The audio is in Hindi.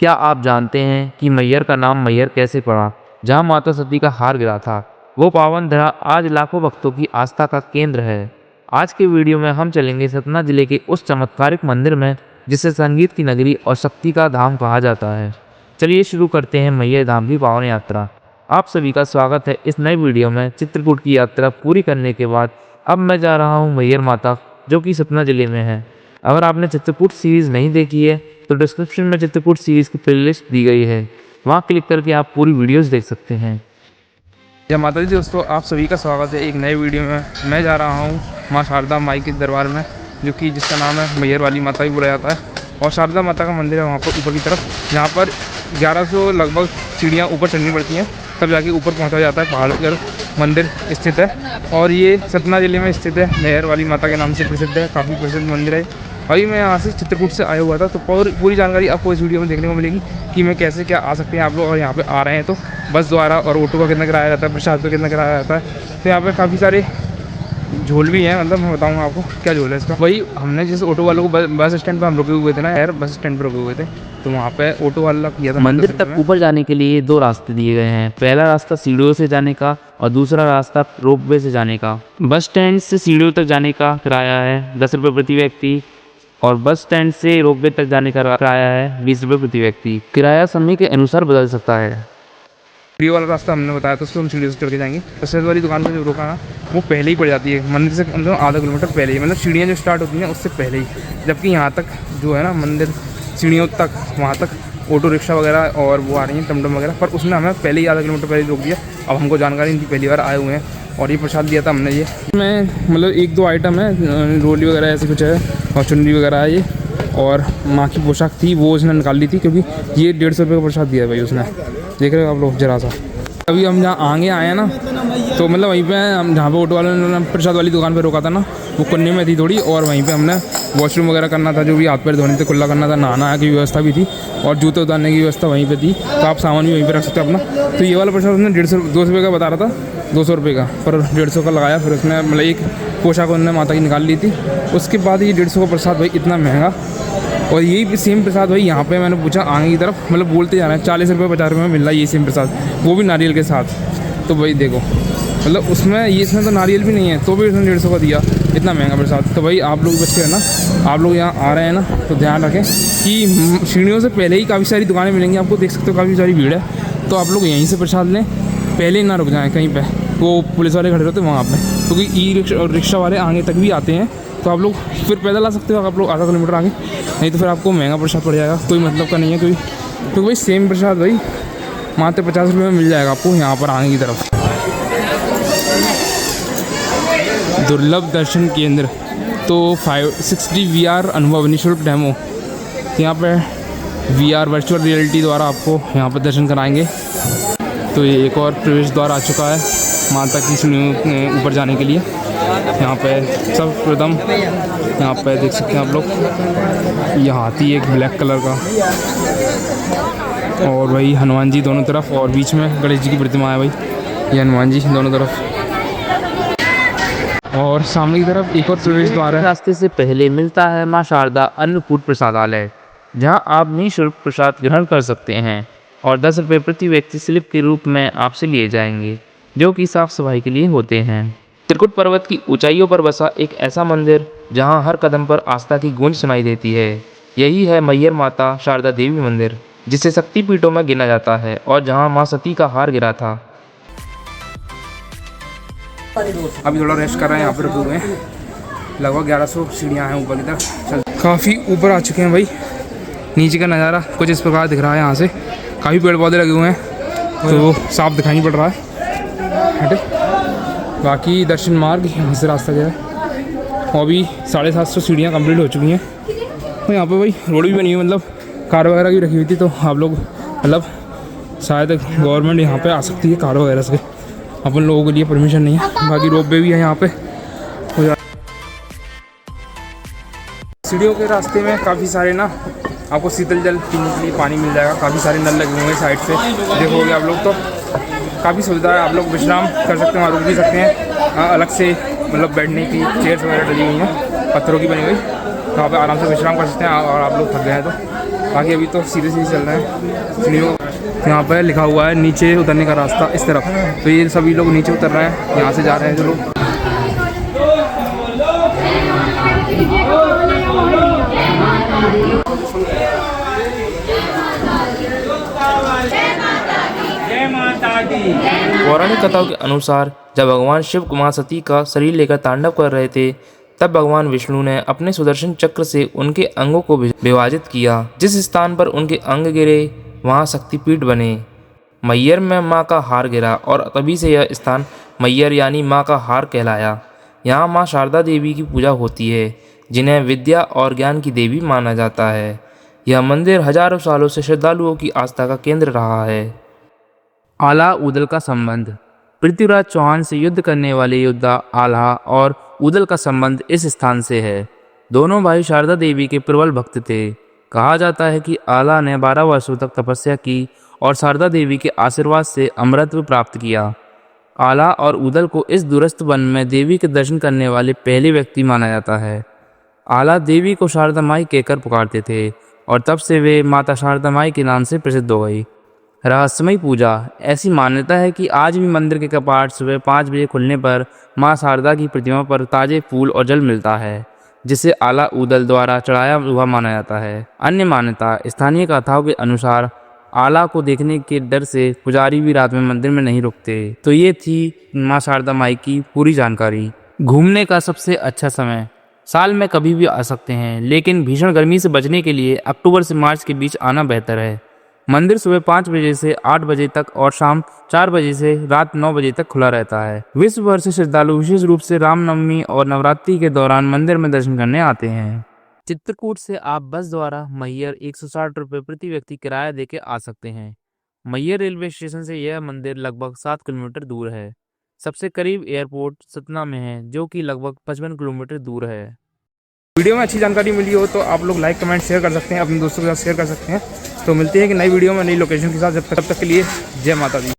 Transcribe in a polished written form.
क्या आप जानते हैं कि मैहर का नाम मैहर कैसे पड़ा? जहाँ माता सती का हार गिरा था, वो पावन धरा आज लाखों भक्तों की आस्था का केंद्र है। आज के वीडियो में हम चलेंगे सतना जिले के उस चमत्कारिक मंदिर में जिसे संगीत की नगरी और शक्ति का धाम कहा जाता है। चलिए शुरू करते हैं मैहर धाम की पावन यात्रा। आप सभी का स्वागत है इस नए वीडियो में। चित्रकूट की यात्रा पूरी करने के बाद अब मैं जा रहा हूँ मैहर माता, जो कि सतना जिले में है। अगर आपने चित्रकूट सीरीज़ नहीं देखी है तो डिस्क्रिप्शन में चित्रकूट सीरीज़ की प्लेलिस्ट दी गई है, वहाँ क्लिक करके आप पूरी वीडियोस देख सकते हैं। जय माता दी दोस्तों, आप सभी का स्वागत है एक नए वीडियो में। मैं जा रहा हूँ माँ शारदा माई के दरबार में, जो कि जिसका नाम है मैहर वाली माता भी बोला जाता है। और शारदा माता का मंदिर है वहाँ पर ऊपर की तरफ, जहाँ पर 1100 लगभग सीढ़ियाँ ऊपर चढ़नी पड़ती हैं, तब जाके ऊपर पहुँचा जाता है। पहाड़ पर मंदिर स्थित है और ये सतना ज़िले में स्थित है। मैहर वाली माता के नाम से प्रसिद्ध है, काफ़ी प्रसिद्ध मंदिर है। अभी मैं यहाँ से चित्रकूट से आया हुआ था, तो पूरी जानकारी आपको इस वीडियो में देखने को मिलेगी कि मैं कैसे क्या आ सकते हैं आप लोग। और यहाँ पे आ रहे हैं तो बस द्वारा और ऑटो का कितना किराया जाता है, प्रसाद का कितना किराया जाता है। तो यहाँ पे काफ़ी सारे झोल भी हैं, मतलब मैं बताऊँगा आपको क्या झोल है इसका। वही हमने जिस ऑटो वालों को बस स्टैंड पर हम रुके हुए थे ना यार, बस स्टैंड पर रुके हुए थे, तो वहाँ पे ऑटो वाला किया था। मंदिर तक ऊपर जाने के लिए दो रास्ते दिए गए हैं। पहला रास्ता सीढ़ियों से जाने का और दूसरा रास्ता रोपवे से जाने का। बस स्टैंड से सीढ़ियों तक जाने का किराया है 10 रुपये प्रति व्यक्ति और बस स्टैंड से रोपवे तक जाने का किराया है 20 रुपये प्रति व्यक्ति। किराया समय के अनुसार बदल सकता है। सीढ़ी वाला रास्ता हमने बताया था, उसको हम सीढ़ी से चढ़ के जाएंगे। प्रसाद वाली दुकान पर जो रुका ना, वो पहले ही पड़ जाती है मंदिर से, मतलब आधा किलोमीटर पहले ही, मतलब सीढ़ियाँ जो स्टार्ट होती हैं उससे पहले ही। जबकि यहाँ तक जो है ना मंदिर सीढ़ियों तक, वहाँ तक ऑटो रिक्शा वगैरह और वो आ रही हैं टमटम वगैरह, पर उसने हमें पहले ही आधा किलोमीटर पहले रोक दिया। अब हमको जानकारी नहीं थी, पहली बार आए हुए हैं। और ये प्रसाद दिया था हमने, ये मैं मतलब 1-2 आइटम है, रोली वगैरह ऐसे कुछ है और चुनरी वगैरह है ये। और माँ की पोशाक थी वो उसने निकाल ली थी, क्योंकि ये 150 रुपये का प्रसाद दिया भाई उसने। देख रहे हो आप लोग जरा सा। अभी हम जहाँ आगे आए हैं ना, तो मतलब वहीं पे हम जहाँ पे ऑटो वाले ने प्रसाद वाली दुकान पे रोका था ना, वो कुन्नी में थी थोड़ी। और वहीं पे हमने वॉशरूम वगैरह करना था, जो भी हाथ पैर धोने थे, कुल्ला करना था, नहाना की व्यवस्था भी थी और जूते उतारने की व्यवस्था वहीं पे थी। तो आप सामान भी वहीं पे रख सकते हैं अपना। तो ये वाला प्रसाद उसने 200 रुपये का बता रहा था, 200 रुपये का, पर 150 का लगाया। फिर उसने मतलब एक पोशाक उन्होंने माता की निकाल ली थी। उसके बाद ये 150 का प्रसाद भाई इतना महंगा। और यही भी सेम प्रसाद भाई यहाँ पे मैंने पूछा आगे की तरफ, मतलब बोलते जा रहे हैं 40 रुपये 50 रुपये में मिल रहा है ये सेम प्रसाद, वो भी नारियल के साथ। तो भाई देखो, मतलब उसमें ये इसमें तो नारियल भी नहीं है, तो भी उसने 150 का दिया, इतना महंगा प्रसाद। तो भाई आप लोग बच के है ना, आप लोग यहाँ आ रहे हैं ना, तो ध्यान रखें कि सीढ़ियों से पहले ही काफ़ी सारी दुकानें मिलेंगी आपको, देख सकते हो काफ़ी सारी भीड़ है। तो आप लोग यहीं से प्रसाद लें, पहले ही ना रुक जाएँ कहीं पर, वो पुलिस वाले खड़े रहते हैं वहाँ पर, क्योंकि ई रिक्शा वाले आगे तक भी आते हैं। तो आप लोग फिर पैदल आ सकते हो, आप लोग आधा किलोमीटर आगे, नहीं तो फिर आपको महंगा प्रसाद पड़ जाएगा, कोई मतलब का नहीं है। क्योंकि भाई सेम प्रसाद भाई मात्र 50 रुपये में मिल जाएगा आपको यहाँ पर आगे की तरफ। दुर्लभ दर्शन केंद्र, तो 560 VR अनुभव निःशुल्क डेमो, यहाँ पर VR वर्चुअल रियलिटी द्वारा आपको यहाँ पर दर्शन कराएंगे। तो ये एक और प्रवेश द्वार आ चुका है माता की सीढ़ियों ऊपर जाने के लिए। यहाँ पे सब प्रथम यहाँ पे देख सकते हैं आप लोग, यहाँ हाथी एक ब्लैक कलर का, और वही हनुमान जी दोनों तरफ, और बीच में गणेश जी की प्रतिमा है भाई, ये हनुमान जी दोनों तरफ। और सामने की तरफ एक और प्रवेश द्वार है। रास्ते से पहले मिलता है माँ शारदा अन्नकूट प्रसादालय, जहाँ आप निःशुल्क प्रसाद ग्रहण कर सकते हैं और 10 रुपये प्रति व्यक्ति स्लिप के रूप में आपसे लिए जाएंगे, जो कि साफ सफाई के लिए होते हैं। त्रिकुट पर्वत की ऊंचाइयों पर बसा एक ऐसा मंदिर जहां हर कदम पर आस्था की गूंज सुनाई देती है। यही है मैहर माता शारदा देवी मंदिर, जिसे शक्तिपीठों में गिना जाता है और जहां मां सती का हार गिरा था। अभी थोड़ा रेस्ट कर रहे हैं, यहाँ पर रुके हुए हैं। लगभग 1100 सीढ़ियाँ हैं ऊपर की तरफ, काफ़ी ऊपर आ चुके हैं भाई। नीचे का नज़ारा कुछ इस प्रकार दिख रहा है, यहाँ से काफ़ी पेड़ पौधे लगे हुए हैं, तो साफ दिखाई नहीं पड़ रहा है। हटे बाकी दर्शन मार्ग यहाँ से रास्ता गया है, और अभी 750 सीढ़ियाँ कंप्लीट हो चुकी हैं। तो यहाँ पे भाई रोड भी बनी हुई, मतलब कार वगैरह भी रखी हुई थी, तो आप लोग मतलब शायद गवर्नमेंट यहाँ पे आ सकती है कार वगैरह से, अपन लोगों के लिए परमिशन नहीं है। बाकी रोपवे भी है यहाँ पे। सीढ़ियों के रास्ते में काफ़ी सारे ना आपको शीतल जल पीने के लिए पानी मिल जाएगा, काफ़ी सारे नल लगे हुए हैं साइड से, देखोगे आप लोग तो काफ़ी सुविधा है। आप लोग विश्राम कर सकते हैं, वहाँ रुक भी सकते हैं। अलग से मतलब बैठने की चेयर्स वगैरह डली हुई हैं, पत्थरों की बनी हुई, तो वहाँ पे आराम से विश्राम कर सकते हैं। और आप लोग थक गए हैं तो बाकी अभी तो सीधे सीधे चल रहे हैं सीढ़ियों। यहाँ पर लिखा हुआ है नीचे उतरने का रास्ता इस तरफ, तो ये सभी लोग नीचे उतर रहे हैं, यहाँ से जा रहे हैं जो लोग। पौराणिक कथाओं के अनुसार जब भगवान शिव मां सती का शरीर लेकर तांडव कर रहे थे, तब भगवान विष्णु ने अपने सुदर्शन चक्र से उनके अंगों को विभाजित किया। जिस स्थान पर उनके अंग गिरे वहां शक्तिपीठ बने। मैयर में मां का हार गिरा और तभी से यह स्थान मैयर यानी मां का हार कहलाया। यहाँ मां शारदा देवी की पूजा होती है, जिन्हें विद्या और ज्ञान की देवी माना जाता है। यह मंदिर हजारों सालों से श्रद्धालुओं की आस्था का केंद्र रहा है। आला ऊदल का संबंध। पृथ्वीराज चौहान से युद्ध करने वाले योद्धा आल्हा और ऊदल का संबंध इस स्थान से है। दोनों भाई शारदा देवी के प्रबल भक्त थे। कहा जाता है कि आल्हा ने 12 वर्षों तक तपस्या की और शारदा देवी के आशीर्वाद से अमरत्व प्राप्त किया। आल्हा और ऊदल को इस दूरस्थ वन में देवी के दर्शन करने वाले पहले व्यक्ति माना जाता है। आल्हा देवी को शारदा माई कहकर पुकारते थे और तब से वे माता शारदा माई के नाम से प्रसिद्ध हो गई। रहस्यमयी पूजा। ऐसी मान्यता है कि आज भी मंदिर के कपाट सुबह 5 बजे खुलने पर मां शारदा की प्रतिमा पर ताजे फूल और जल मिलता है, जिसे आला ऊदल द्वारा चढ़ाया हुआ माना जाता है। अन्य मान्यता। स्थानीय कथाओं के अनुसार आला को देखने के डर से पुजारी भी रात में मंदिर में नहीं रुकते। तो ये थी मां शारदा माई की पूरी जानकारी। घूमने का सबसे अच्छा समय। साल में कभी भी आ सकते हैं, लेकिन भीषण गर्मी से बचने के लिए अक्टूबर से मार्च के बीच आना बेहतर है। मंदिर सुबह 5 बजे से 8 बजे तक और शाम 4 बजे से रात 9 बजे तक खुला रहता है। विश्व भर से श्रद्धालु विशेष रूप से रामनवमी और नवरात्रि के दौरान मंदिर में दर्शन करने आते हैं। चित्रकूट से आप बस द्वारा मैयर 160 रुपये प्रति व्यक्ति किराया देके आ सकते हैं। मैयर रेलवे स्टेशन से यह मंदिर लगभग 7 किलोमीटर दूर है। सबसे करीब एयरपोर्ट सतना में है, जो कि लगभग 55 किलोमीटर दूर है। वीडियो में अच्छी जानकारी मिली हो तो आप लोग लाइक कमेंट शेयर कर सकते हैं, अपने दोस्तों के साथ शेयर कर सकते हैं। तो मिलते हैं कि नई वीडियो में नई लोकेशन के साथ। जब तक के लिए जय माता दी।